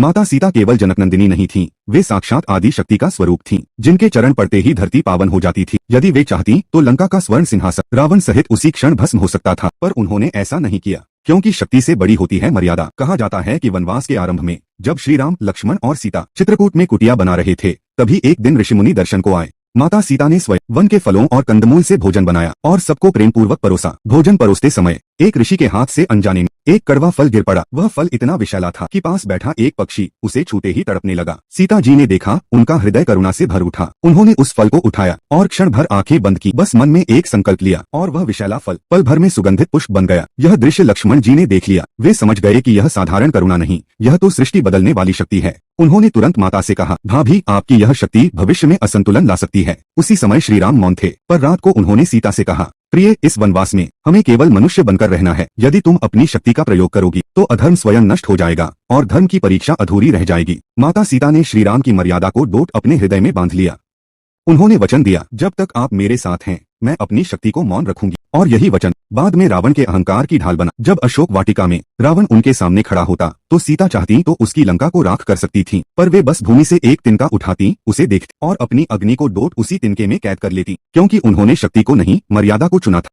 माता सीता केवल जनकनंदिनी नहीं थीं, वे साक्षात आदि शक्ति का स्वरूप थीं, जिनके चरण पड़ते ही धरती पावन हो जाती थी। यदि वे चाहती तो लंका का स्वर्ण सिंहासन रावण सहित उसी क्षण भस्म हो सकता था, पर उन्होंने ऐसा नहीं किया, क्योंकि शक्ति से बड़ी होती है मर्यादा। कहा जाता है कि वनवास के आरंभ में जब श्री राम, लक्ष्मण और सीता चित्रकूट में कुटिया बना रहे थे, तभी एक दिन ऋषिमुनि दर्शन को आए। माता सीता ने स्वयं वन के फलों और कंदमूल से भोजन बनाया और सबको प्रेम पूर्वक परोसा। भोजन परोसते समय एक ऋषि के हाथ से अनजाने में एक कड़वा फल गिर पड़ा। वह फल इतना विषैला था कि पास बैठा एक पक्षी उसे छूते ही तड़पने लगा। सीता जी ने देखा, उनका हृदय करुणा से भर उठा। उन्होंने उस फल को उठाया और क्षण भर आंखें बंद की, बस मन में एक संकल्प लिया और वह विषैला फल पल भर में सुगंधित पुष्प बन गया। यह दृश्य लक्ष्मण जी ने देख लिया। वे समझ गए कि यह साधारण करुणा नहीं, यह तो सृष्टि बदलने वाली शक्ति है। उन्होंने तुरंत माता से कहा, भाभी, आपकी यह शक्ति भविष्य में असंतुलन ला सकती है। उसी समय श्री राम मौन थे, पर रात को उन्होंने सीता से कहा, प्रिय, इस वनवास में हमें केवल मनुष्य बनकर रहना है। यदि तुम अपनी शक्ति का प्रयोग करोगी तो अधर्म स्वयं नष्ट हो जाएगा और धर्म की परीक्षा अधूरी रह जाएगी। माता सीता ने श्री राम की मर्यादा को डोट अपने हृदय में बांध लिया। उन्होंने वचन दिया, जब तक आप मेरे साथ हैं मैं अपनी शक्ति को मौन रखूंगी। और यही वचन बाद में रावण के अहंकार की ढाल बना। जब अशोक वाटिका में रावण उनके सामने खड़ा होता तो सीता चाहती तो उसकी लंका को राख कर सकती थीं, पर वे बस भूमि से एक तिनका उठाती, उसे देखती और अपनी अग्नि को डोट उसी तिनके में कैद कर लेती, क्योंकि उन्होंने शक्ति को नहीं मर्यादा को चुना था।